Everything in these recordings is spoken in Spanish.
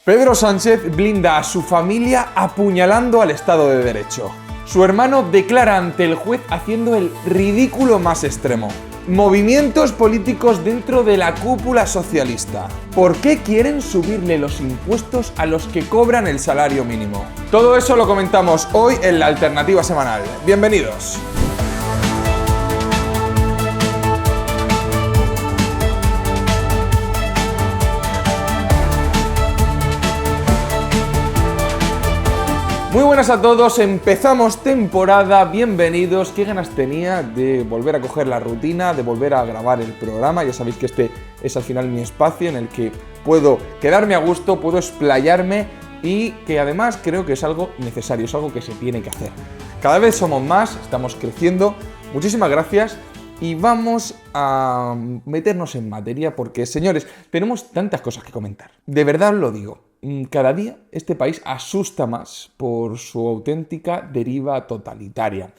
Pedro Sánchez blinda a su familia apuñalando al Estado de Derecho. Su hermano declara ante el juez haciendo el ridículo más extremo. Movimientos políticos dentro de la cúpula socialista. ¿Por qué quieren subirle los impuestos a los que cobran el salario mínimo? Todo eso lo comentamos hoy en la Alternativa Semanal. Bienvenidos. Muy buenas a todos, empezamos temporada, bienvenidos. Qué ganas tenía de volver a coger la rutina, de volver a grabar el programa. Ya sabéis que este es al final mi espacio en el que puedo quedarme a gusto, puedo explayarme y que además creo que es algo necesario, es algo que se tiene que hacer. Cada vez somos más, estamos creciendo. Muchísimas gracias y vamos a meternos en materia porque, señores, tenemos tantas cosas que comentar. De verdad os lo digo. Cada día este país asusta más por su auténtica deriva totalitaria.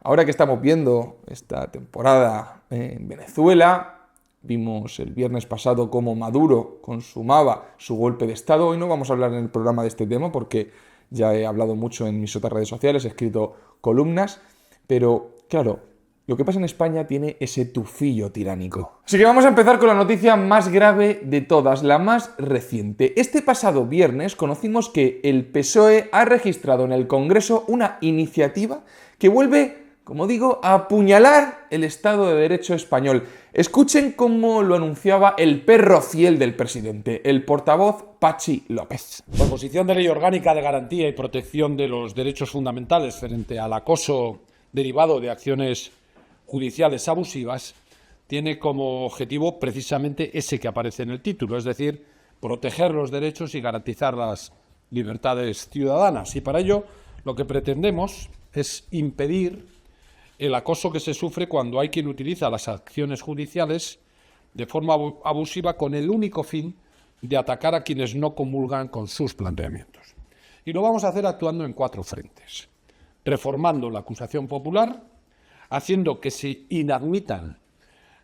Ahora que estamos viendo esta temporada en Venezuela, vimos el viernes pasado cómo Maduro consumaba su golpe de Estado. Hoy no vamos a hablar en el programa de este tema porque ya he hablado mucho en mis otras redes sociales, he escrito columnas, pero claro, lo que pasa en España tiene ese tufillo tiránico. Así que vamos a empezar con la noticia más grave de todas, la más reciente. Este pasado viernes conocimos que el PSOE ha registrado en el Congreso una iniciativa que vuelve, como digo, a apuñalar el Estado de Derecho español. Escuchen cómo lo anunciaba el perro fiel del presidente, el portavoz Patxi López. Proposición de ley orgánica de garantía y protección de los derechos fundamentales frente al acoso derivado de acciones judiciales abusivas tiene como objetivo precisamente ese que aparece en el título, es decir, proteger los derechos y garantizar las libertades ciudadanas. Y para ello lo que pretendemos es impedir el acoso que se sufre cuando hay quien utiliza las acciones judiciales de forma abusiva con el único fin de atacar a quienes no comulgan con sus planteamientos. Y lo vamos a hacer actuando en 4 frentes: reformando la acusación popular, haciendo que se inadmitan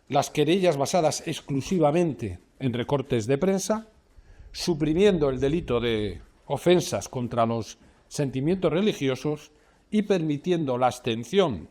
las querellas basadas exclusivamente en recortes de prensa, suprimiendo el delito de ofensas contra los sentimientos religiosos y permitiendo la abstención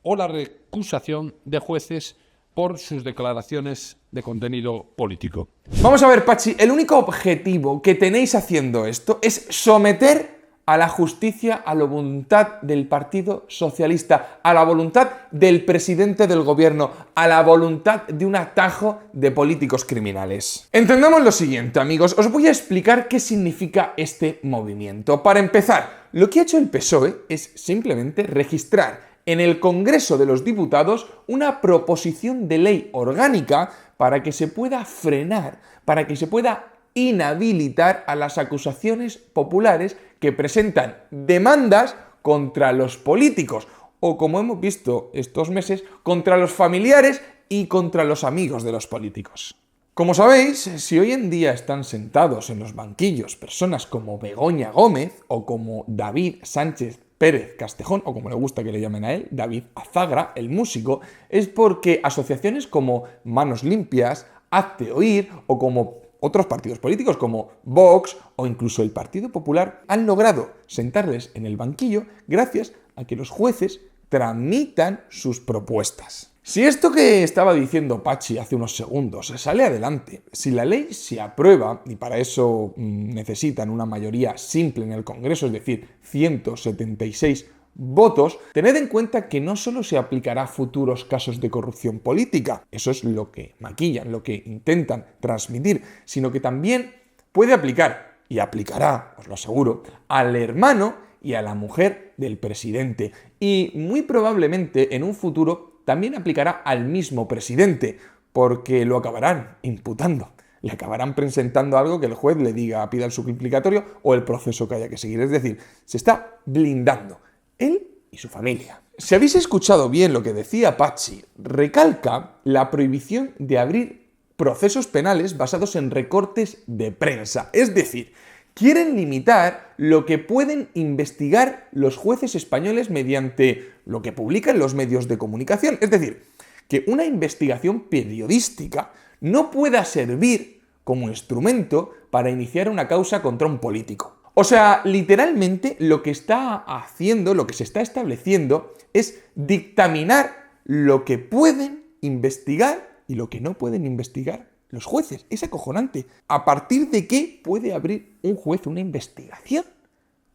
o la recusación de jueces por sus declaraciones de contenido político. Vamos a ver, Patxi, el único objetivo que tenéis haciendo esto es someter a la justicia, a la voluntad del Partido Socialista, a la voluntad del presidente del gobierno, a la voluntad de un atajo de políticos criminales. Entendamos lo siguiente, amigos, os voy a explicar qué significa este movimiento. Para empezar, lo que ha hecho el PSOE es simplemente registrar en el Congreso de los Diputados una proposición de ley orgánica para que se pueda frenar, para que se pueda inhabilitar a las acusaciones populares que presentan demandas contra los políticos o, como hemos visto estos meses, contra los familiares y contra los amigos de los políticos. Como sabéis, si hoy en día están sentados en los banquillos personas como Begoña Gómez o como David Sánchez Pérez Castejón, o como le gusta que le llamen a él, David Azagra, el músico, es porque asociaciones como Manos Limpias, Hazte Oír o como otros partidos políticos como Vox o incluso el Partido Popular han logrado sentarles en el banquillo gracias a que los jueces tramitan sus propuestas. Si esto que estaba diciendo Patxi hace unos segundos sale adelante, si la ley se aprueba, y para eso necesitan una mayoría simple en el Congreso, es decir, 176 votos, tened en cuenta que no solo se aplicará a futuros casos de corrupción política, eso es lo que maquillan, lo que intentan transmitir, sino que también puede aplicar, y aplicará, os lo aseguro, al hermano y a la mujer del presidente. Y muy probablemente en un futuro también aplicará al mismo presidente, porque lo acabarán imputando. Le acabarán presentando algo que el juez le diga, pida el suplicatorio o el proceso que haya que seguir. Es decir, se está blindando él y su familia. Si habéis escuchado bien lo que decía Patxi, recalca la prohibición de abrir procesos penales basados en recortes de prensa. Es decir, quieren limitar lo que pueden investigar los jueces españoles mediante lo que publican los medios de comunicación. Es decir, que una investigación periodística no pueda servir como instrumento para iniciar una causa contra un político. O sea, literalmente lo que está haciendo, lo que se está estableciendo es dictaminar lo que pueden investigar y lo que no pueden investigar los jueces. Es acojonante. ¿A partir de qué puede abrir un juez una investigación?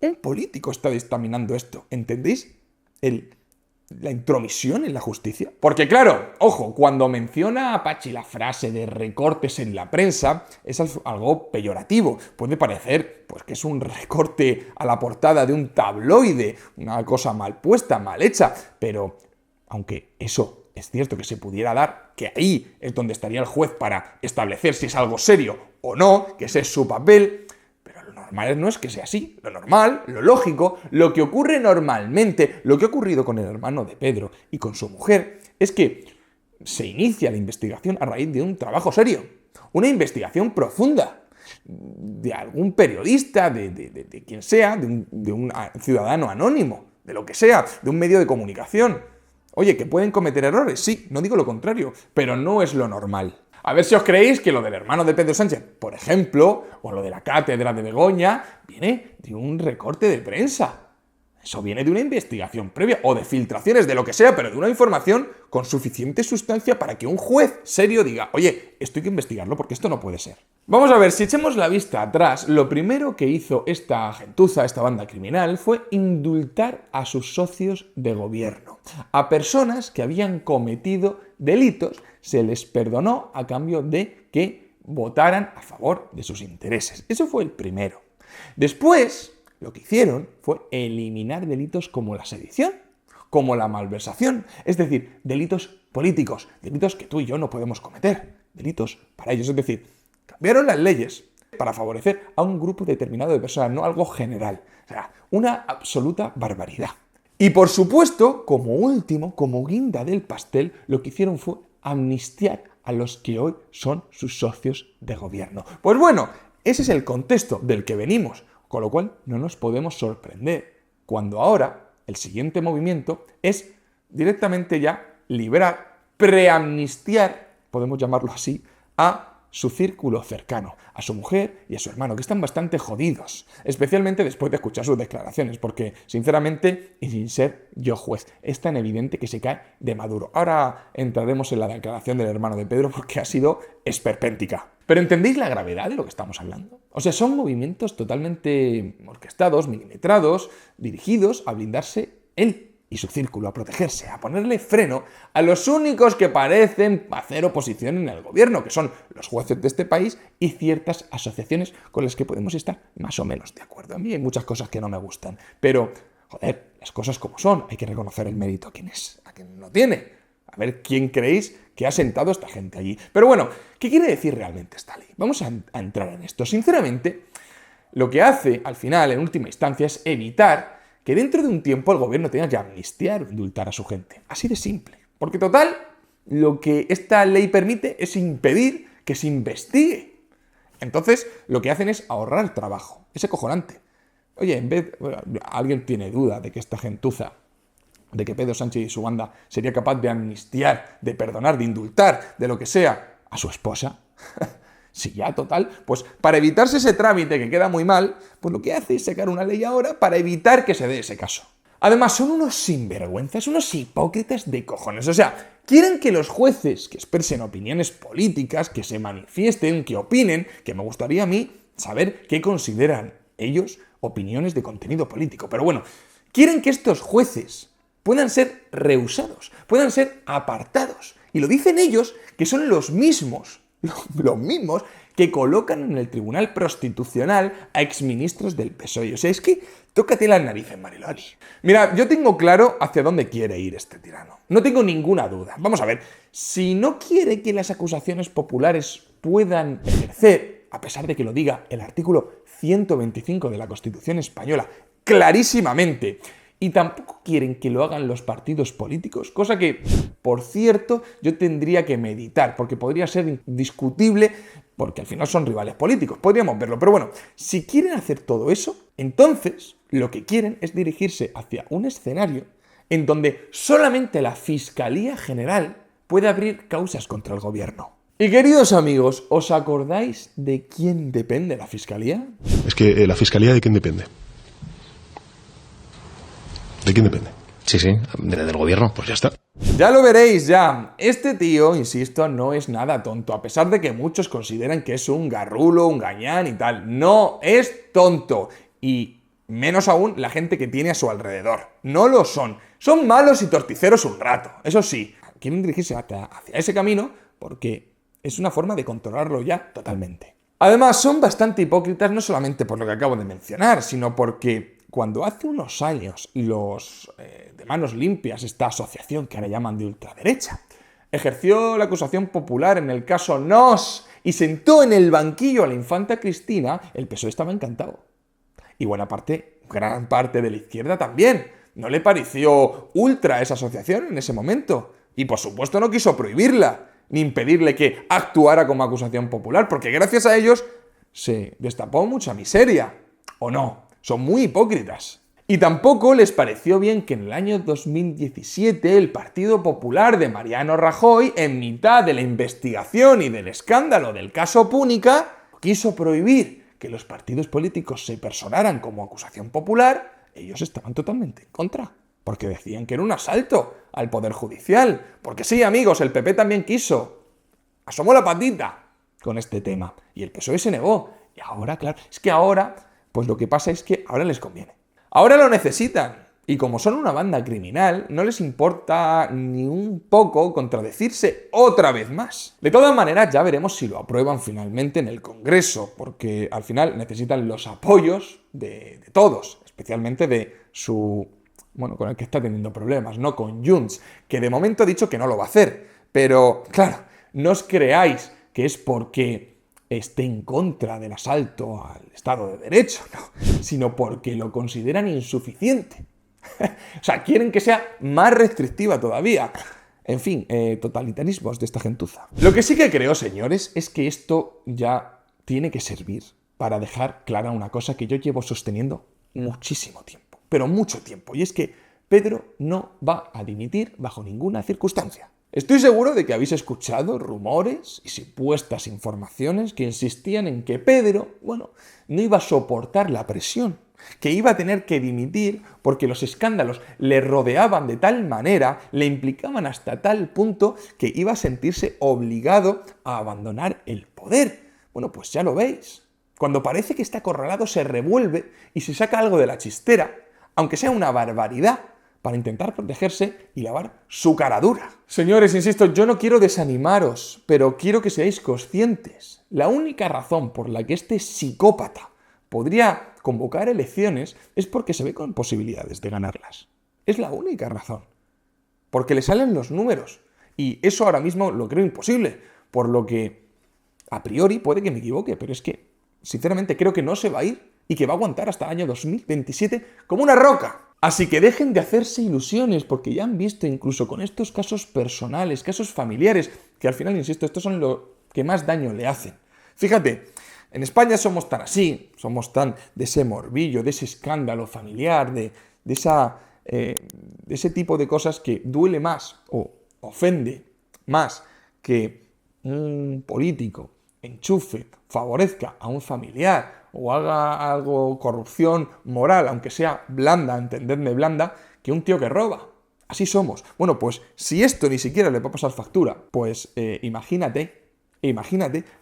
Un político está dictaminando esto. ¿Entendéis la intromisión en la justicia? Porque claro, ojo, cuando menciona Apache la frase de recortes en la prensa, es algo peyorativo. Puede parecer pues, que es un recorte a la portada de un tabloide, una cosa mal puesta, mal hecha, pero aunque eso es cierto que se pudiera dar, que ahí es donde estaría el juez para establecer si es algo serio o no, que ese es su papel, pero lo normal no es que sea así. Lo normal, lo lógico, lo que ocurre normalmente, lo que ha ocurrido con el hermano de Pedro y con su mujer, es que se inicia la investigación a raíz de un trabajo serio, una investigación profunda, de algún periodista, de quien sea, de un ciudadano anónimo, de lo que sea, de un medio de comunicación. Oye, ¿que pueden cometer errores? Sí, no digo lo contrario, pero no es lo normal. A ver si os creéis que lo del hermano de Pedro Sánchez, por ejemplo, o lo de la cátedra de Begoña, viene de un recorte de prensa. Eso viene de una investigación previa, o de filtraciones, de lo que sea, pero de una información con suficiente sustancia para que un juez serio diga, oye, esto hay que investigarlo porque esto no puede ser. Vamos a ver, si echemos la vista atrás, lo primero que hizo esta gentuza, esta banda criminal, fue indultar a sus socios de gobierno. A personas que habían cometido delitos, se les perdonó a cambio de que votaran a favor de sus intereses. Eso fue el primero. Después, lo que hicieron fue eliminar delitos como la sedición, como la malversación, es decir, delitos políticos, delitos que tú y yo no podemos cometer, delitos para ellos, es decir, cambiaron las leyes para favorecer a un grupo determinado de personas, no algo general, o sea, una absoluta barbaridad. Y por supuesto, como último, como guinda del pastel, lo que hicieron fue amnistiar a los que hoy son sus socios de gobierno. Pues bueno, ese es el contexto del que venimos. Con lo cual, no nos podemos sorprender cuando ahora el siguiente movimiento es directamente ya liberar, preamnistiar, podemos llamarlo así, a su círculo cercano, a su mujer y a su hermano, que están bastante jodidos, especialmente después de escuchar sus declaraciones, porque, sinceramente, y sin ser yo juez, es tan evidente que se cae de Maduro. Ahora entraremos en la declaración del hermano de Pedro porque ha sido esperpéntica. Pero ¿entendéis la gravedad de lo que estamos hablando? O sea, son movimientos totalmente orquestados, milimetrados, dirigidos a blindarse él y su círculo, a protegerse, a ponerle freno a los únicos que parecen hacer oposición en el gobierno, que son los jueces de este país y ciertas asociaciones con las que podemos estar más o menos de acuerdo. A mí hay muchas cosas que no me gustan, pero, joder, las cosas como son, hay que reconocer el mérito a quien no tiene. A ver quién creéis que ha sentado esta gente allí. Pero bueno, ¿qué quiere decir realmente esta ley? Vamos a entrar en esto. Sinceramente, lo que hace, al final, en última instancia, es evitar que dentro de un tiempo el gobierno tenga que amnistiar o indultar a su gente. Así de simple. Porque total, lo que esta ley permite es impedir que se investigue. Entonces, lo que hacen es ahorrar trabajo. Es acojonante. Oye, alguien tiene duda de que esta gentuza, de que Pedro Sánchez y su banda sería capaz de amnistiar, de perdonar, de indultar, de lo que sea, a su esposa. Si ya, total, pues para evitarse ese trámite que queda muy mal, pues lo que hace es sacar una ley ahora para evitar que se dé ese caso. Además, son unos sinvergüenzas, unos hipócritas de cojones. O sea, quieren que los jueces que expresen opiniones políticas, que se manifiesten, que opinen, que me gustaría a mí saber qué consideran ellos opiniones de contenido político. Pero bueno, quieren que estos jueces puedan ser rehusados, puedan ser apartados. Y lo dicen ellos, que son los mismos que colocan en el Tribunal Constitucional a exministros del PSOE. O sea, es que tócate las narices, Mariloli. Mira, yo tengo claro hacia dónde quiere ir este tirano. No tengo ninguna duda. Vamos a ver, si no quiere que las acusaciones populares puedan ejercer, a pesar de que lo diga el artículo 125 de la Constitución española, clarísimamente, y tampoco quieren que lo hagan los partidos políticos, cosa que, por cierto, yo tendría que meditar, porque podría ser discutible, porque al final son rivales políticos, podríamos verlo. Pero bueno, si quieren hacer todo eso, entonces lo que quieren es dirigirse hacia un escenario en donde solamente la Fiscalía General puede abrir causas contra el gobierno. Y queridos amigos, ¿os acordáis de quién depende la Fiscalía? Es que la Fiscalía, ¿de quién depende? ¿De quién depende? Sí, del gobierno. Pues ya está. Ya lo veréis ya. Este tío, insisto, no es nada tonto, a pesar de que muchos consideran que es un garrulo, un gañán y tal. No es tonto. Y menos aún la gente que tiene a su alrededor. No lo son. Son malos y torticeros un rato. Eso sí, quieren dirigirse hacia ese camino porque es una forma de controlarlo ya totalmente. Además, son bastante hipócritas no solamente por lo que acabo de mencionar, sino porque cuando hace unos años los de Manos Limpias, esta asociación que ahora llaman de ultraderecha, ejerció la acusación popular en el caso Nos y sentó en el banquillo a la infanta Cristina, el PSOE estaba encantado. Y gran parte de la izquierda también. No le pareció ultra esa asociación en ese momento. Y por supuesto no quiso prohibirla, ni impedirle que actuara como acusación popular, porque gracias a ellos se destapó mucha miseria. ¿O no? Son muy hipócritas. Y tampoco les pareció bien que en el año 2017 el Partido Popular de Mariano Rajoy, en mitad de la investigación y del escándalo del caso Púnica, quiso prohibir que los partidos políticos se personaran como acusación popular. Ellos estaban totalmente en contra, porque decían que era un asalto al Poder Judicial. Porque sí, amigos, el PP también quiso. Asomó la patita con este tema. Y el PSOE se negó. Y ahora, claro, es que ahora, pues lo que pasa es que ahora les conviene. Ahora lo necesitan. Y como son una banda criminal, no les importa ni un poco contradecirse otra vez más. De todas maneras, ya veremos si lo aprueban finalmente en el Congreso, porque al final necesitan los apoyos de todos, especialmente de su... Bueno, con el que está teniendo problemas, ¿no? Con Junts, que de momento ha dicho que no lo va a hacer. Pero, claro, no os creáis que es porque esté en contra del asalto al Estado de Derecho, no, sino porque lo consideran insuficiente. O sea, quieren que sea más restrictiva todavía. En fin, totalitarismos de esta gentuza. Lo que sí que creo, señores, es que esto ya tiene que servir para dejar clara una cosa que yo llevo sosteniendo muchísimo tiempo. Pero mucho tiempo, y es que Pedro no va a dimitir bajo ninguna circunstancia. Estoy seguro de que habéis escuchado rumores y supuestas informaciones que insistían en que Pedro, bueno, no iba a soportar la presión, que iba a tener que dimitir porque los escándalos le rodeaban de tal manera, le implicaban hasta tal punto que iba a sentirse obligado a abandonar el poder. Bueno, pues ya lo veis. Cuando parece que está acorralado se revuelve y se saca algo de la chistera, aunque sea una barbaridad, para intentar protegerse y lavar su cara dura. Señores, insisto, yo no quiero desanimaros, pero quiero que seáis conscientes. La única razón por la que este psicópata podría convocar elecciones es porque se ve con posibilidades de ganarlas. Es la única razón. Porque le salen los números. Y eso ahora mismo lo creo imposible. Por lo que, a priori, puede que me equivoque, pero es que, sinceramente, creo que no se va a ir y que va a aguantar hasta el año 2027 como una roca. Así que dejen de hacerse ilusiones, porque ya han visto incluso con estos casos personales, casos familiares, que al final, insisto, estos son los que más daño le hacen. Fíjate, en España somos tan así, somos tan de ese morbillo, de ese escándalo familiar, de ese tipo de cosas que duele más o ofende más que un político enchufe, favorezca a un familiar o haga algo, corrupción moral, aunque sea blanda, entendedme blanda, que un tío que roba. Así somos. Bueno, pues si esto ni siquiera le va a pasar factura, pues imagínate,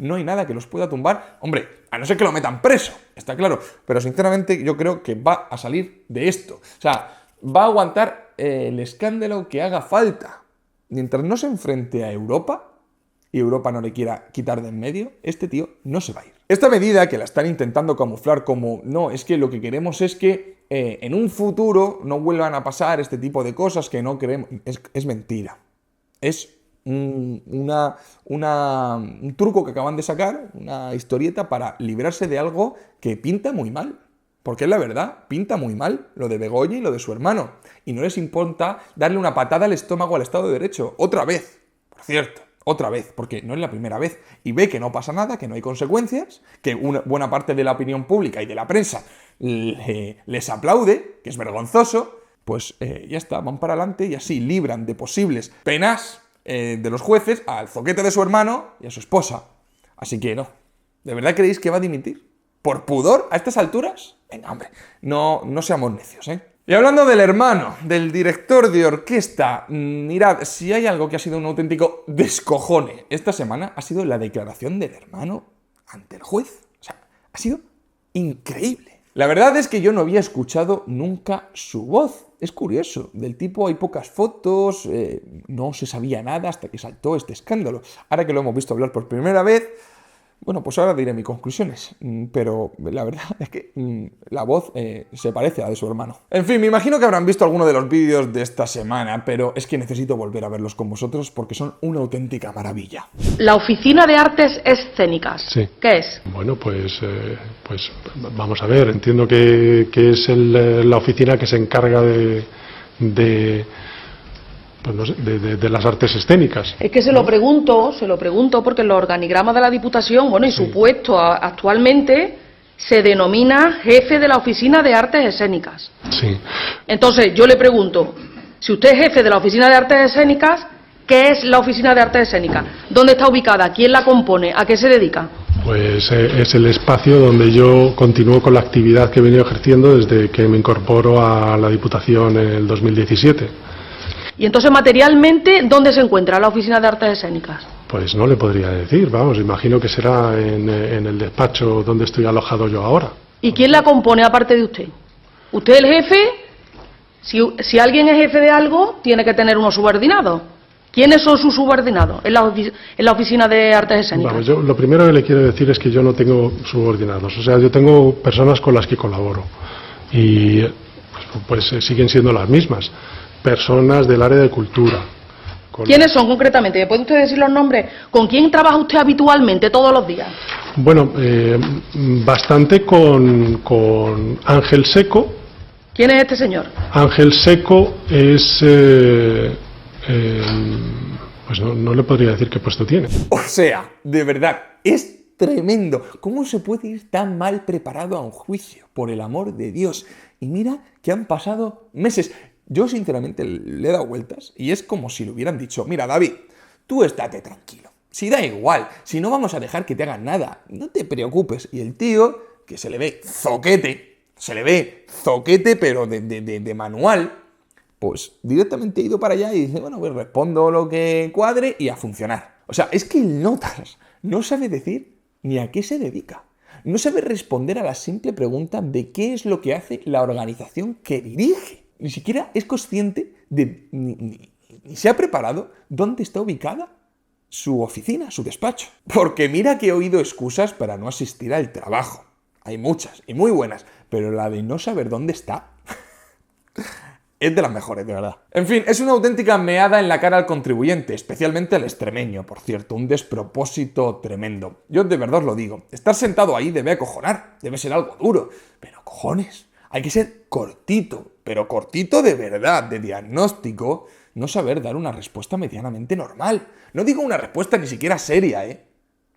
no hay nada que los pueda tumbar. Hombre, a no ser que lo metan preso, está claro. Pero sinceramente yo creo que va a salir de esto. O sea, va a aguantar el escándalo que haga falta. Mientras no se enfrente a Europa y Europa no le quiera quitar de en medio, este tío no se va a ir. Esta medida que la están intentando camuflar como no, es que lo que queremos es que en un futuro no vuelvan a pasar este tipo de cosas que no queremos, es mentira. Es un truco que acaban de sacar, una historieta para librarse de algo que pinta muy mal. Porque es la verdad, pinta muy mal lo de Begoña y lo de su hermano. Y no les importa darle una patada al estómago al Estado de Derecho. Otra vez, por cierto. Otra vez, porque no es la primera vez. Y ve que no pasa nada, que no hay consecuencias, que una buena parte de la opinión pública y de la prensa les aplaude, que es vergonzoso, pues ya está, van para adelante y así libran de posibles penas de los jueces al zoquete de su hermano y a su esposa. Así que no. ¿De verdad creéis que va a dimitir? ¿Por pudor a estas alturas? Venga, hombre, no seamos necios, ¿eh? Y hablando del hermano, del director de orquesta, mirad, si hay algo que ha sido un auténtico descojone esta semana, ha sido la declaración del hermano ante el juez. O sea, ha sido increíble. La verdad es que yo no había escuchado nunca su voz. Es curioso, del tipo hay pocas fotos, no se sabía nada hasta que saltó este escándalo. Ahora que lo hemos visto hablar por primera vez, bueno, pues ahora diré mis conclusiones, pero la verdad es que la voz se parece a la de su hermano. En fin, me imagino que habrán visto alguno de los vídeos de esta semana, pero es que necesito volver a verlos con vosotros porque son una auténtica maravilla. La Oficina de Artes Escénicas, Sí. ¿qué es? Bueno, pues vamos a ver. Entiendo que es la oficina que se encarga pues no sé, de las artes escénicas. Es que se lo pregunto porque en los organigramas de la Diputación, bueno, y su puesto actualmente se denomina jefe de la Oficina de Artes Escénicas. Sí. Entonces, yo le pregunto, si usted es jefe de la Oficina de Artes Escénicas, ¿qué es la Oficina de Artes Escénicas? ¿Dónde está ubicada? ¿Quién la compone? ¿A qué se dedica? Pues es el espacio donde yo continúo con la actividad que he venido ejerciendo desde que me incorporo a la Diputación en el 2017. Y entonces, materialmente, ¿dónde se encuentra la Oficina de Artes Escénicas? Pues no le podría decir, vamos, imagino que será en el despacho donde estoy alojado yo ahora. ¿Y quién la compone aparte de usted? ¿Usted es el jefe? Si alguien es jefe de algo, tiene que tener unos subordinados. ¿Quiénes son sus subordinados en la Oficina de Artes Escénicas? Vamos, yo lo primero que le quiero decir es que yo no tengo subordinados, o sea, yo tengo personas con las que colaboro y pues siguen siendo las mismas, personas del área de cultura. ¿Quiénes son concretamente? ¿Me puede usted decir los nombres? ¿Con quién trabaja usted habitualmente todos los días? Bueno, bastante con Ángel Seco. ¿Quién es este señor? Ángel Seco es... pues no le podría decir qué puesto tiene. O sea, de verdad, es tremendo. ¿Cómo se puede ir tan mal preparado a un juicio? Por el amor de Dios. Y mira que han pasado meses. Yo sinceramente le he dado vueltas y es como si le hubieran dicho, mira David, tú estate tranquilo. Si da igual, si no vamos a dejar que te hagan nada, no te preocupes. Y el tío, que se le ve zoquete, pero de manual, pues directamente ha ido para allá y dice, bueno, pues respondo lo que cuadre y a funcionar. O sea, es que el notas no sabe decir ni a qué se dedica. No sabe responder a la simple pregunta de qué es lo que hace la organización que dirige. Ni siquiera es consciente de, ni se ha preparado dónde está ubicada su oficina, su despacho. Porque mira que he oído excusas para no asistir al trabajo. Hay muchas y muy buenas, pero la de no saber dónde está es de las mejores, de verdad. En fin, es una auténtica meada en la cara al contribuyente, especialmente al extremeño, por cierto, un despropósito tremendo. Yo de verdad os lo digo, estar sentado ahí debe acojonar, debe ser algo duro, pero cojones, hay que ser cortito, pero cortito de verdad, de diagnóstico, no saber dar una respuesta medianamente normal. No digo una respuesta ni siquiera seria,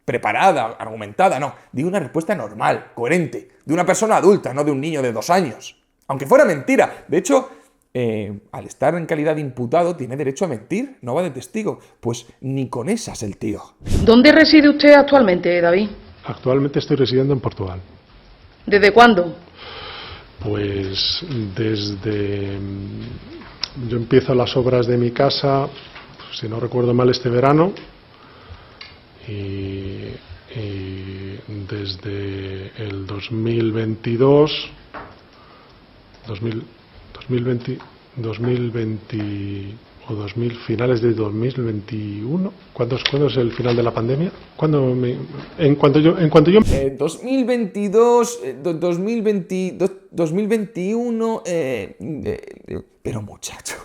preparada, argumentada, no. Digo una respuesta normal, coherente, de una persona adulta, no de un niño de 2 años. Aunque fuera mentira. De hecho, al estar en calidad de imputado, tiene derecho a mentir, no va de testigo. Pues ni con esas el tío. ¿Dónde reside usted actualmente, David? Actualmente estoy residiendo en Portugal. ¿Desde cuándo? Pues desde... Yo empiezo las obras de mi casa, si no recuerdo mal, este verano. Y desde el 2022, 2020 o 2000, finales de 2021. ¿Cuándo es el final de la pandemia? En cuanto yo 2022, 2021, pero muchacho.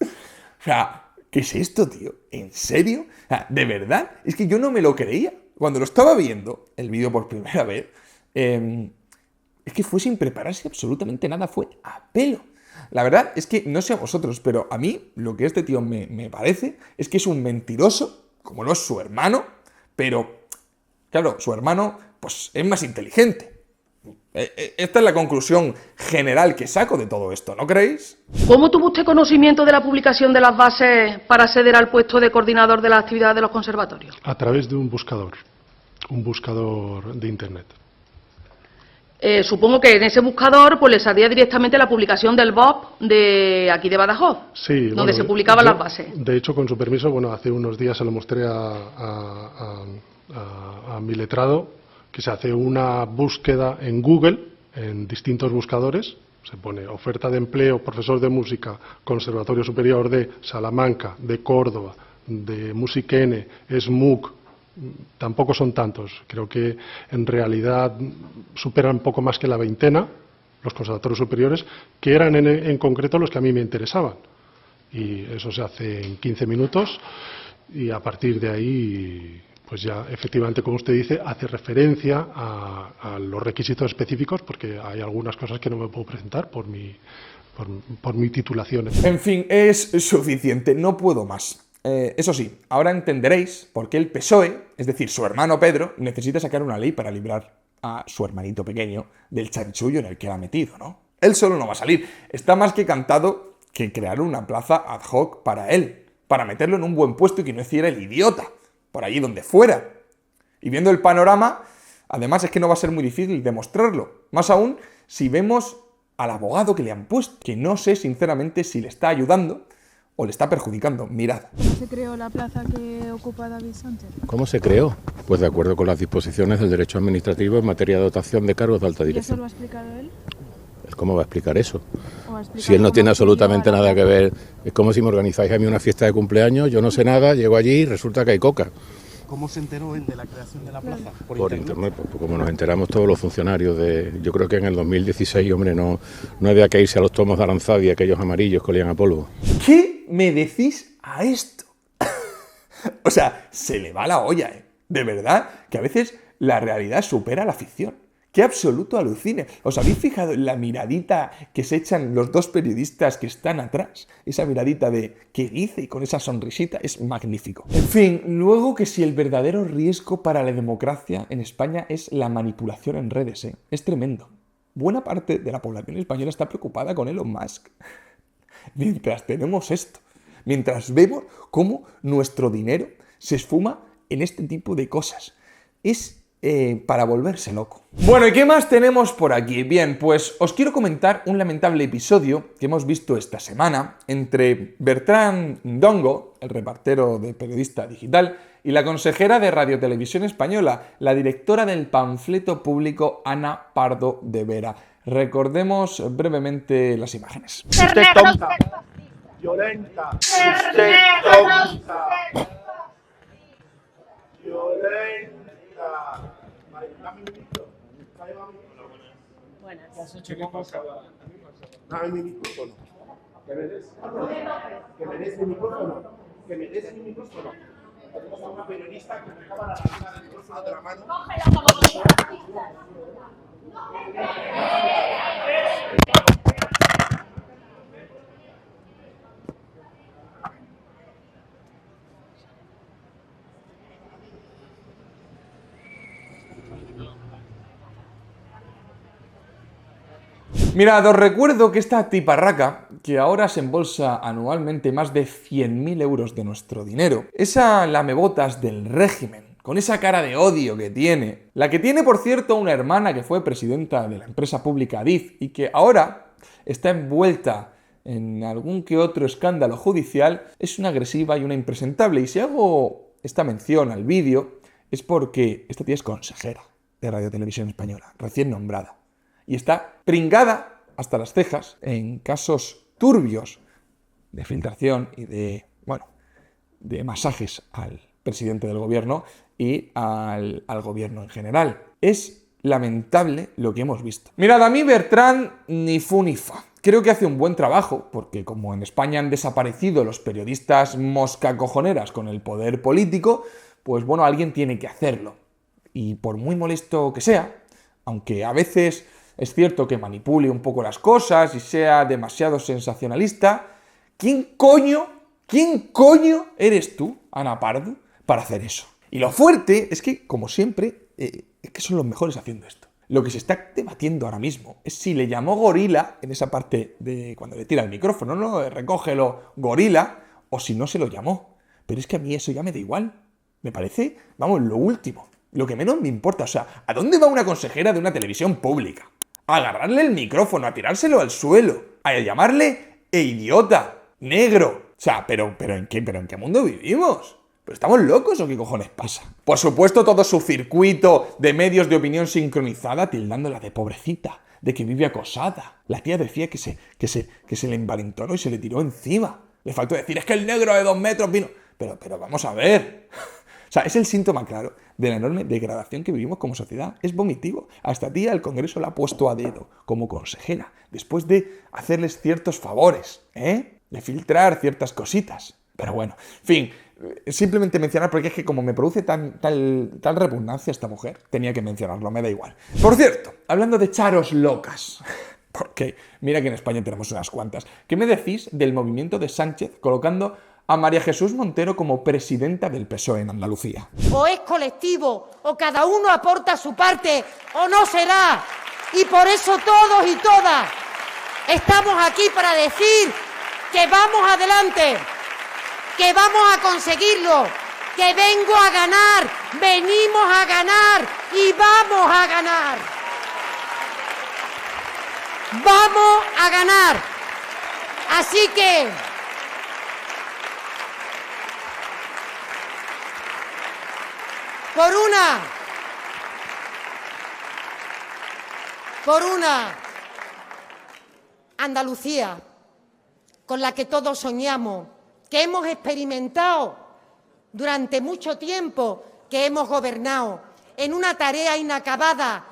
O sea, ¿qué es esto, tío? ¿En serio? O sea, ¿de verdad? Es que yo no me lo creía. Cuando lo estaba viendo, el vídeo por primera vez, es que fue sin prepararse absolutamente nada, fue a pelo. La verdad es que, no sé a vosotros, pero a mí lo que este tío me parece es que es un mentiroso, como lo es su hermano, pero, claro, su hermano pues es más inteligente. Esta es la conclusión general que saco de todo esto, ¿no creéis? ¿Cómo tuvo usted conocimiento de la publicación de las bases para acceder al puesto de coordinador de la actividad de los conservatorios? A través de un buscador de Internet. Supongo que en ese buscador pues le salía directamente la publicación del BOP de aquí de Badajoz, Sí, donde se publicaban las bases. De hecho, con su permiso, hace unos días se lo mostré a mi letrado, que se hace una búsqueda en Google, en distintos buscadores, se pone oferta de empleo, profesor de música, Conservatorio Superior de Salamanca, de Córdoba, de Musiquene, SMUC. Tampoco son tantos, creo que en realidad superan poco más que la veintena los conservatorios superiores, que eran en concreto los que a mí me interesaban. Y eso se hace en 15 minutos y a partir de ahí, pues ya efectivamente, como usted dice, hace referencia a los requisitos específicos, porque hay algunas cosas que no me puedo presentar por mi titulación. En fin, es suficiente, no puedo más. Eso sí, ahora entenderéis por qué el PSOE, es decir, su hermano Pedro, necesita sacar una ley para librar a su hermanito pequeño del chanchullo en el que la ha metido, ¿no? Él solo no va a salir. Está más que cantado que crear una plaza ad hoc para él, para meterlo en un buen puesto y que no hiciera el idiota, por allí donde fuera. Y viendo el panorama, además es que no va a ser muy difícil demostrarlo. Más aún si vemos al abogado que le han puesto, que no sé sinceramente si le está ayudando o le está perjudicando. Mirad. ¿Cómo se creó la plaza que ocupa David Sánchez? ¿Cómo se creó? Pues de acuerdo con las disposiciones del derecho administrativo en materia de dotación de cargos de alta ¿Y eso dirección. lo ha explicado él? ¿Cómo va a explicar eso? ¿O ha explicado Si él no cómo tiene se absolutamente lleva la nada que ver, es como si me organizáis a mí una fiesta de cumpleaños, yo no sé nada, llego allí y resulta que hay coca. ¿Cómo se enteró él de la creación de la plaza? Por internet, pues como nos enteramos todos los funcionarios yo creo que en el 2016, hombre, no había que irse a los tomos de Aranzadi, aquellos amarillos que olían a polvo. ¿Qué me decís a esto? O sea, se le va la olla, ¿eh? De verdad, que a veces la realidad supera la ficción. ¡Qué absoluto alucine! ¿Os habéis fijado en la miradita que se echan los dos periodistas que están atrás? Esa miradita de ¿qué dice? Y con esa sonrisita es magnífico. En fin, luego que si el verdadero riesgo para la democracia en España es la manipulación en redes, ¿eh? Es tremendo. Buena parte de la población española está preocupada con Elon Musk. Mientras tenemos esto, mientras vemos cómo nuestro dinero se esfuma en este tipo de cosas. Es para volverse loco. Bueno, ¿y qué más tenemos por aquí? Bien, pues os quiero comentar un lamentable episodio que hemos visto esta semana entre Bertrán Ndongo, el repartero de Periodista Digital, y la consejera de Radio Televisión Española, la directora del panfleto público Ana Pardo de Vera. Recordemos brevemente las imágenes. Usted tonta, violenta, usted tonta, violenta. Dame mi micrófono. ¿Que me des? ¿Que me des mi micrófono? ¿Que me des mi micrófono? Tenemos a una periodista que me acaba la micrófono de la mano. Mirad, os recuerdo que esta tiparraca, que ahora se embolsa anualmente más de 100.000 euros de nuestro dinero, esa lamebotas del régimen, con esa cara de odio que tiene, la que tiene, por cierto, una hermana que fue presidenta de la empresa pública Adif y que ahora está envuelta en algún que otro escándalo judicial, es una agresiva y una impresentable. Y si hago esta mención al vídeo es porque esta tía es consejera de Radio Televisión Española, recién nombrada. Y está pringada hasta las cejas en casos turbios de filtración y de masajes al presidente del gobierno y al gobierno en general. Es lamentable lo que hemos visto. Mirad, a mí Bertrán ni fu ni fa. Creo que hace un buen trabajo, porque como en España han desaparecido los periodistas moscacojoneras con el poder político, pues bueno, alguien tiene que hacerlo. Y por muy molesto que sea, aunque a veces es cierto que manipule un poco las cosas y sea demasiado sensacionalista, ¿quién coño eres tú, Ana Pardo, para hacer eso? Y lo fuerte es que, como siempre, es que son los mejores haciendo esto. Lo que se está debatiendo ahora mismo es si le llamó gorila en esa parte de cuando le tira el micrófono, no, recógelo, gorila, o si no se lo llamó. Pero es que a mí eso ya me da igual. Me parece, vamos, lo último, lo que menos me importa. O sea, ¿a dónde va una consejera de una televisión pública? A agarrarle el micrófono, a tirárselo al suelo, a llamarle idiota, negro. O sea, ¿pero en qué mundo vivimos? ¿Pero estamos locos o qué cojones pasa? Por supuesto, todo su circuito de medios de opinión sincronizada tildándola de pobrecita, de que vive acosada. La tía decía que se le envalentonó y se le tiró encima. Le faltó decir, es que el negro de 2 metros vino... Pero vamos a ver. O sea, es el síntoma claro de la enorme degradación que vivimos como sociedad. Es vomitivo. A esta tía el Congreso la ha puesto a dedo como consejera, después de hacerles ciertos favores, de filtrar ciertas cositas. Pero bueno, en fin, simplemente mencionar porque es que como me produce tal repugnancia esta mujer, tenía que mencionarlo, me da igual. Por cierto, hablando de charos locas, porque mira que en España tenemos unas cuantas, ¿qué me decís del movimiento de Sánchez colocando a María Jesús Montero como presidenta del PSOE en Andalucía? O es colectivo, o cada uno aporta su parte, o no será. Y por eso todos y todas estamos aquí para decir que vamos adelante, que vamos a conseguirlo, que vengo a ganar, venimos a ganar y vamos a ganar. Vamos a ganar. Así que por una Andalucía con la que todos soñamos, que hemos experimentado durante mucho tiempo, que hemos gobernado en una tarea inacabada,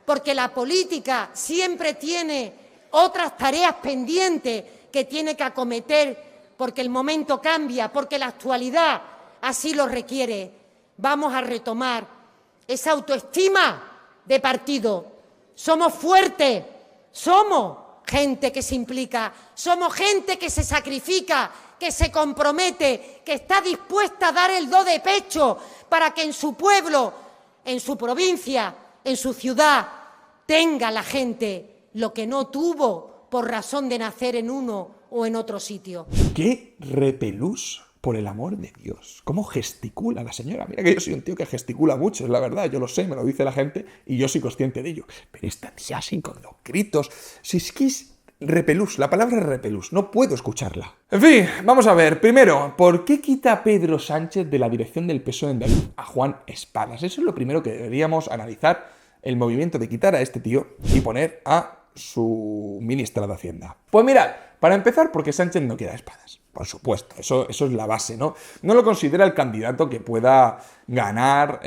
porque la política siempre tiene otras tareas pendientes que tiene que acometer, porque el momento cambia, porque la actualidad así lo requiere. Vamos a retomar esa autoestima de partido. Somos fuertes, somos gente que se implica, somos gente que se sacrifica, que se compromete, que está dispuesta a dar el do de pecho para que en su pueblo, en su provincia, en su ciudad, tenga la gente lo que no tuvo por razón de nacer en uno o en otro sitio. ¡Qué repelús! Por el amor de Dios, cómo gesticula la señora. Mira que yo soy un tío que gesticula mucho, es la verdad, yo lo sé, me lo dice la gente y yo soy consciente de ello. Pero esta tía así con los gritos, si es que es repelús, la palabra es repelús, no puedo escucharla. En fin, vamos a ver, primero, ¿por qué quita Pedro Sánchez de la dirección del PSOE andaluz a Juan Espadas? Eso es lo primero que deberíamos analizar, el movimiento de quitar a este tío y poner a su ministra de Hacienda. Pues mirad, para empezar, porque Sánchez no quiere a Espadas. Por supuesto, eso es la base, ¿no? No lo considera el candidato que pueda ganar,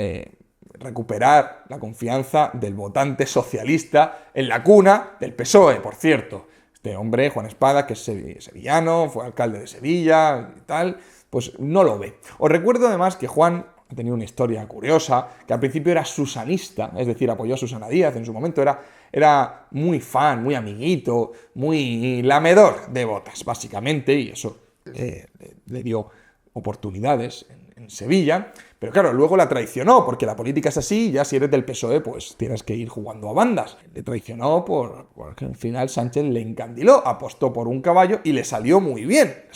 recuperar la confianza del votante socialista en la cuna del PSOE, por cierto. Este hombre, Juan Espadas, que es sevillano, fue alcalde de Sevilla y tal, pues no lo ve. Os recuerdo además que Juan ha tenido una historia curiosa, que al principio era susanista, es decir, apoyó a Susana Díaz, en su momento era muy fan, muy amiguito, muy lamedor de botas, básicamente, y eso le dio oportunidades en Sevilla, pero claro, luego la traicionó, porque la política es así, y ya si eres del PSOE, pues tienes que ir jugando a bandas. Le traicionó porque al final Sánchez le encandiló, apostó por un caballo y le salió muy bien,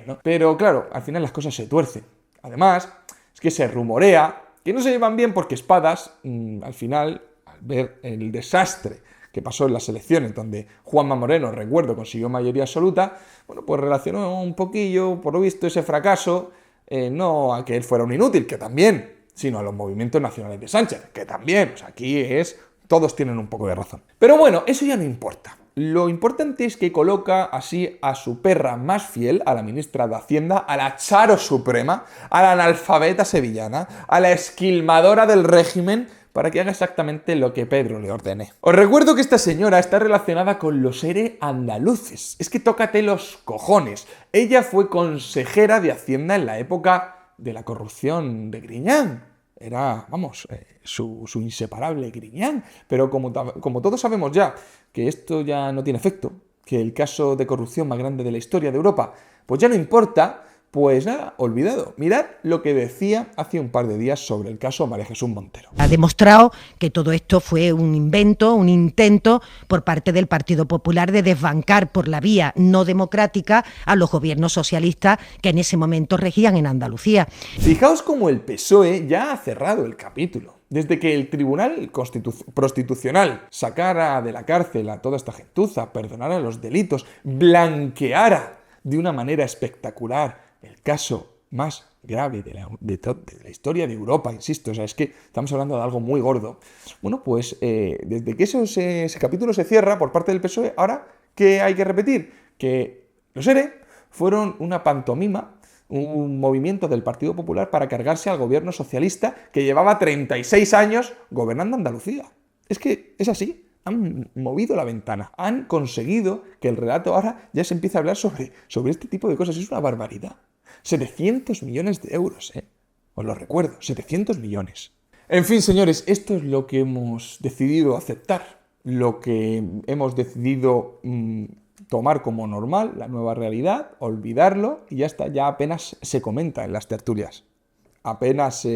¿no? Pero claro, al final las cosas se tuercen. Además, es que se rumorea que no se llevan bien porque Espadas, al final, al ver el desastre que pasó en las elecciones, donde Juanma Moreno, recuerdo, consiguió mayoría absoluta, bueno, pues relacionó un poquillo, por lo visto, ese fracaso, no a que él fuera un inútil, que también, sino a los movimientos nacionales de Sánchez, que también, pues aquí todos tienen un poco de razón. Pero bueno, eso ya no importa. Lo importante es que coloca así a su perra más fiel, a la ministra de Hacienda, a la Charo Suprema, a la analfabeta sevillana, a la esquilmadora del régimen, para que haga exactamente lo que Pedro le ordene. Os recuerdo que esta señora está relacionada con los ERE andaluces. Es que tócate los cojones. Ella fue consejera de Hacienda en la época de la corrupción de Griñán. Era, vamos, su inseparable Griñán. Pero como todos sabemos ya que esto ya no tiene efecto, que el caso de corrupción más grande de la historia de Europa, pues ya no importa, pues nada, olvidado. Mirad lo que decía hace un par de días sobre el caso María Jesús Montero. Ha demostrado que todo esto fue un invento, un intento por parte del Partido Popular de desbancar por la vía no democrática a los gobiernos socialistas que en ese momento regían en Andalucía. Fijaos cómo el PSOE ya ha cerrado el capítulo. Desde que el Tribunal Constitucional sacara de la cárcel a toda esta gentuza, perdonara los delitos, blanqueara de una manera espectacular el caso más grave de la historia de Europa, insisto, o sea, es que estamos hablando de algo muy gordo. Bueno, pues desde que ese capítulo se cierra por parte del PSOE, ahora, ¿qué hay que repetir? Que los ERE fueron una pantomima, un movimiento del Partido Popular para cargarse al gobierno socialista que llevaba 36 años gobernando Andalucía. Es que es así. Han movido la ventana. Han conseguido que el relato ahora ya se empiece a hablar sobre este tipo de cosas. Es una barbaridad. 700 millones de euros, ¿eh? Os lo recuerdo, 700 millones. En fin, señores, esto es lo que hemos decidido aceptar. Lo que hemos decidido tomar como normal, la nueva realidad, olvidarlo y ya está, ya apenas se comenta en las tertulias. Apenas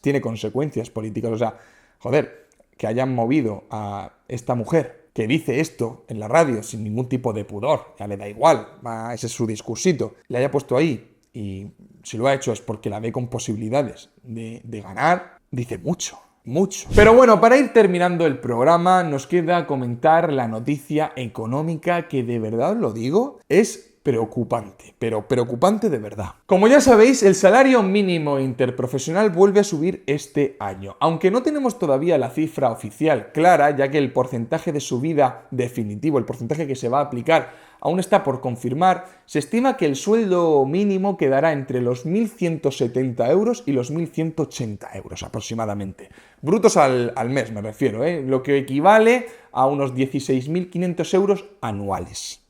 tiene consecuencias políticas. O sea, joder, que hayan movido a esta mujer que dice esto en la radio sin ningún tipo de pudor, ya le da igual, ese es su discursito, le haya puesto ahí y si lo ha hecho es porque la ve con posibilidades de ganar, dice mucho. Mucho. Pero bueno, para ir terminando el programa, nos queda comentar la noticia económica que, de verdad os lo digo, es preocupante, pero preocupante de verdad. Como ya sabéis, el salario mínimo interprofesional vuelve a subir este año, aunque no tenemos todavía la cifra oficial clara, ya que el porcentaje de subida definitivo, el porcentaje que se va a aplicar, aún está por confirmar. Se estima que el sueldo mínimo quedará entre los 1.170 euros y los 1.180 euros aproximadamente. Brutos al mes me refiero, lo que equivale a unos 16.500 euros anuales.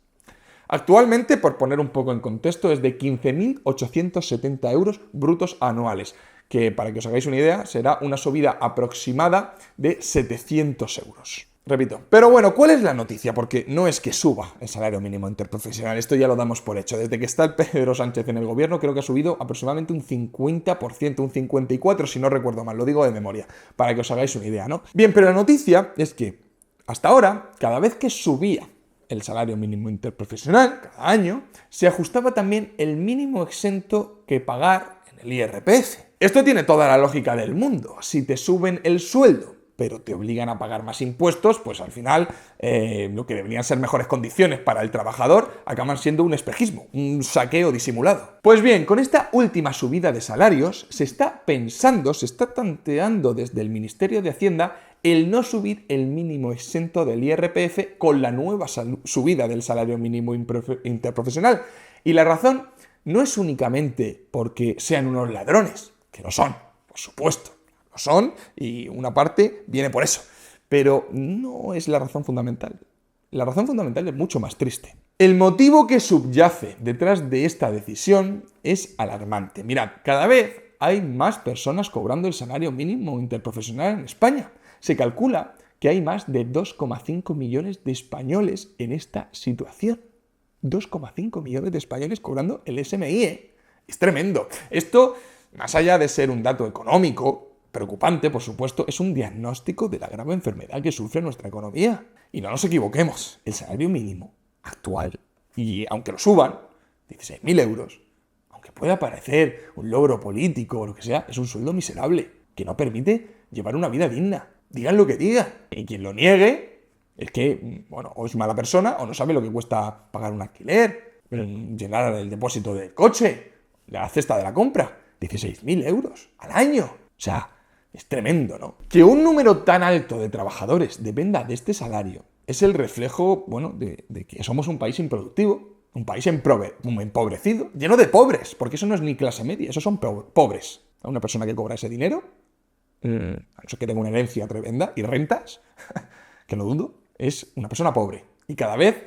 Actualmente, por poner un poco en contexto, es de 15.870 euros brutos anuales, que para que os hagáis una idea será una subida aproximada de 700 euros. Repito. Pero bueno, ¿cuál es la noticia? Porque no es que suba el salario mínimo interprofesional, esto ya lo damos por hecho. Desde que está el Pedro Sánchez en el gobierno, creo que ha subido aproximadamente un 50%, un 54% si no recuerdo mal, lo digo de memoria, para que os hagáis una idea, ¿no? Bien, pero la noticia es que hasta ahora, cada vez que subía el salario mínimo interprofesional, cada año, se ajustaba también el mínimo exento que pagar en el IRPF. Esto tiene toda la lógica del mundo. Si te suben el sueldo, pero te obligan a pagar más impuestos, pues al final lo que deberían ser mejores condiciones para el trabajador acaban siendo un espejismo, un saqueo disimulado. Pues bien, con esta última subida de salarios se está pensando, se está tanteando desde el Ministerio de Hacienda el no subir el mínimo exento del IRPF con la nueva subida del salario mínimo interprofesional. Y la razón no es únicamente porque sean unos ladrones, que lo son, por supuesto. Lo son y una parte viene por eso. Pero no es la razón fundamental. La razón fundamental es mucho más triste. El motivo que subyace detrás de esta decisión es alarmante. Mirad, cada vez hay más personas cobrando el salario mínimo interprofesional en España. Se calcula que hay más de 2,5 millones de españoles en esta situación. 2,5 millones de españoles cobrando el SMI, ¿eh? Es tremendo. Esto, más allá de ser un dato económico preocupante, por supuesto, es un diagnóstico de la grave enfermedad que sufre nuestra economía. Y no nos equivoquemos, el salario mínimo actual, y aunque lo suban, 16.000 euros, aunque pueda parecer un logro político o lo que sea, es un sueldo miserable, que no permite llevar una vida digna. Digan lo que digan. Y quien lo niegue es que, bueno, o es mala persona o no sabe lo que cuesta pagar un alquiler, llenar el depósito del coche, la cesta de la compra. 16.000 euros al año. O sea, es tremendo, ¿no? Que un número tan alto de trabajadores dependa de este salario es el reflejo, bueno, de que somos un país improductivo, un país empobrecido, lleno de pobres, porque eso no es ni clase media, esos son pobres. Una persona que cobra ese dinero, a no ser que tenga una herencia tremenda y rentas, que lo dudo, es una persona pobre y cada vez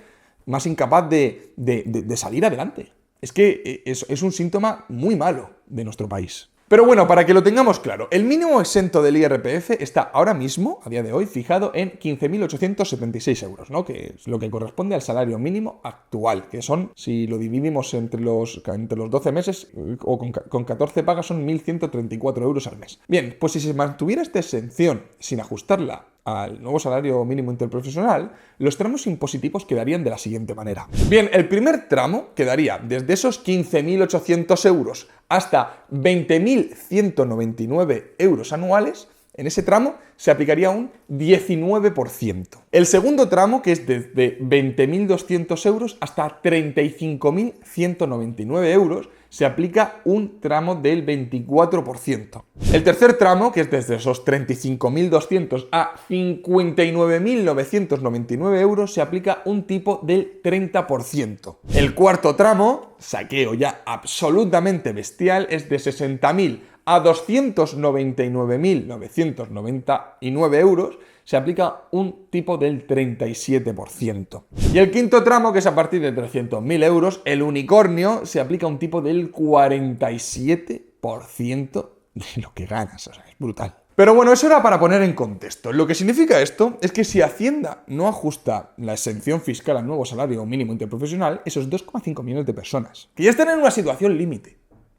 más incapaz de salir adelante. Es que es un síntoma muy malo de nuestro país. Pero bueno, para que lo tengamos claro, el mínimo exento del IRPF está ahora mismo, a día de hoy, fijado en 15.876 euros, ¿no? Que es lo que corresponde al salario mínimo actual, que son, si lo dividimos entre los 12 meses o con 14 pagas, son 1.134 euros al mes. Bien, pues si se mantuviera esta exención sin ajustarla al nuevo salario mínimo interprofesional, los tramos impositivos quedarían de la siguiente manera. Bien, el primer tramo quedaría desde esos 15.800 euros hasta 20.199 euros anuales. En ese tramo se aplicaría un 19%. El segundo tramo, que es desde 20.200 euros hasta 35.199 euros, se aplica un tramo del 24%. El tercer tramo, que es desde esos 35.200 a 59.999 euros, se aplica un tipo del 30%. El cuarto tramo, saqueo ya absolutamente bestial, es de 60.000 a 299.999 euros, se aplica un tipo del 37%. Y el quinto tramo, que es a partir de 300.000 euros, el unicornio, se aplica un tipo del 47% de lo que ganas. O sea, es brutal. Pero bueno, eso era para poner en contexto. Lo que significa esto es que si Hacienda no ajusta la exención fiscal al nuevo salario mínimo interprofesional, esos 2,5 millones de personas, que ya están en una situación límite,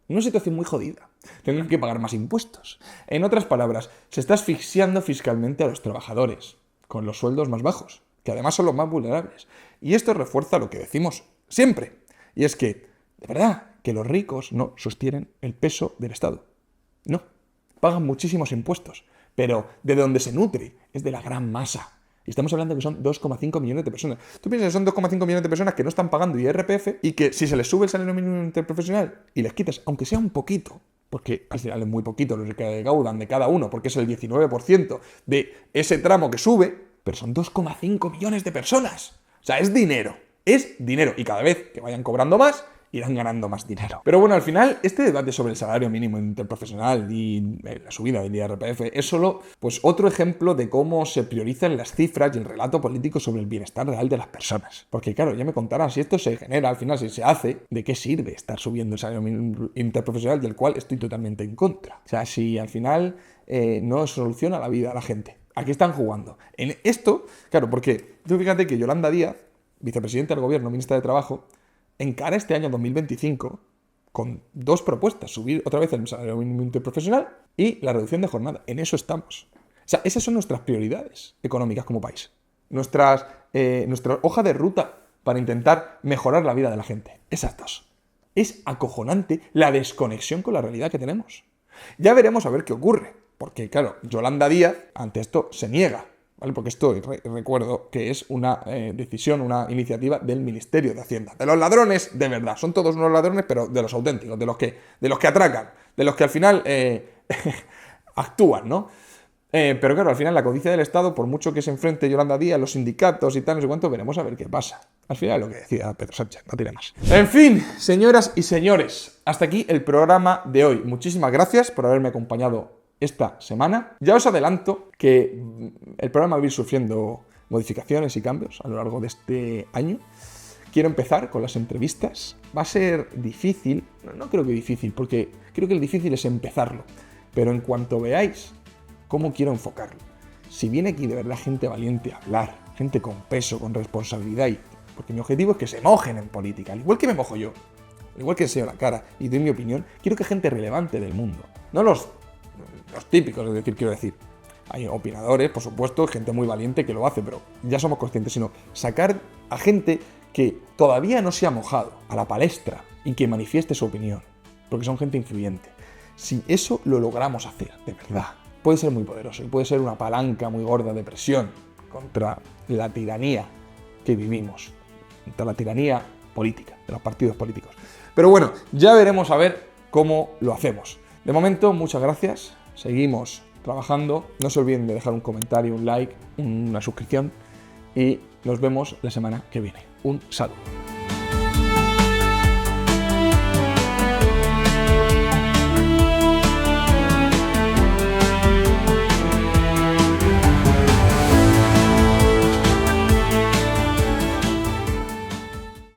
una situación muy jodida, tendrán que pagar más impuestos. En otras palabras, se está asfixiando fiscalmente a los trabajadores, con los sueldos más bajos, que además son los más vulnerables. Y esto refuerza lo que decimos siempre, y es que, de verdad, que los ricos no sostienen el peso del Estado. No, pagan muchísimos impuestos, pero de donde se nutre es de la gran masa. Y estamos hablando de que son 2,5 millones de personas. Tú piensas que son 2,5 millones de personas que no están pagando IRPF y que si se les sube el salario mínimo interprofesional y les quitas, aunque sea un poquito, porque al final es muy poquito lo que recaudan de cada uno, porque es el 19% de ese tramo que sube, pero son 2,5 millones de personas. O sea, es dinero. Y cada vez que vayan cobrando más, irán ganando más dinero. Pero bueno, al final, este debate sobre el salario mínimo interprofesional y la subida del IRPF es solo pues, otro ejemplo de cómo se priorizan las cifras y el relato político sobre el bienestar real de las personas. Porque claro, ya me contarán, si esto se genera, al final, si se hace, ¿de qué sirve estar subiendo el salario mínimo interprofesional, del cual estoy totalmente en contra? O sea, si al final no soluciona la vida a la gente. ¿A qué están jugando? En esto, claro, porque tú fíjate que Yolanda Díaz, vicepresidenta del Gobierno, ministra de Trabajo, encara este año 2025 con dos propuestas, subir otra vez el salario mínimo interprofesional y la reducción de jornada. En eso estamos. O sea, esas son nuestras prioridades económicas como país. Nuestra hoja de ruta para intentar mejorar la vida de la gente. Esas dos. Es acojonante la desconexión con la realidad que tenemos. Ya veremos a ver qué ocurre. Porque, claro, Yolanda Díaz ante esto se niega. ¿Vale? Porque esto recuerdo que es una decisión, una iniciativa del Ministerio de Hacienda. De los ladrones de verdad. Son todos unos ladrones, pero de los auténticos, de los que atracan, de los que al final actúan, ¿no? Pero claro, al final la codicia del Estado, por mucho que se enfrente Yolanda Díaz, los sindicatos y tal, no sé cuánto, veremos a ver qué pasa. Al final lo que decía Pedro Sánchez, no tiene más. En fin, señoras y señores, hasta aquí el programa de hoy. Muchísimas gracias por haberme acompañado esta semana. Ya os adelanto que el programa va a ir sufriendo modificaciones y cambios a lo largo de este año. Quiero empezar con las entrevistas. Va a ser difícil, no creo que difícil, porque creo que el difícil es empezarlo. Pero en cuanto veáis cómo quiero enfocarlo, si viene aquí de verdad gente valiente a hablar, gente con peso, con responsabilidad, porque mi objetivo es que se mojen en política, al igual que me mojo yo, al igual que enseño la cara y doy mi opinión, quiero que gente relevante del mundo, no los típicos, es decir, quiero decir, hay opinadores, por supuesto, gente muy valiente que lo hace, pero ya somos conscientes, sino sacar a gente que todavía no se ha mojado a la palestra y que manifieste su opinión, porque son gente influyente. Si eso lo logramos hacer, de verdad, puede ser muy poderoso y puede ser una palanca muy gorda de presión contra la tiranía que vivimos, contra la tiranía política, de los partidos políticos. Pero bueno, ya veremos a ver cómo lo hacemos. De momento, muchas gracias. Seguimos trabajando. No se olviden de dejar un comentario, un like, una suscripción y nos vemos la semana que viene. Un saludo.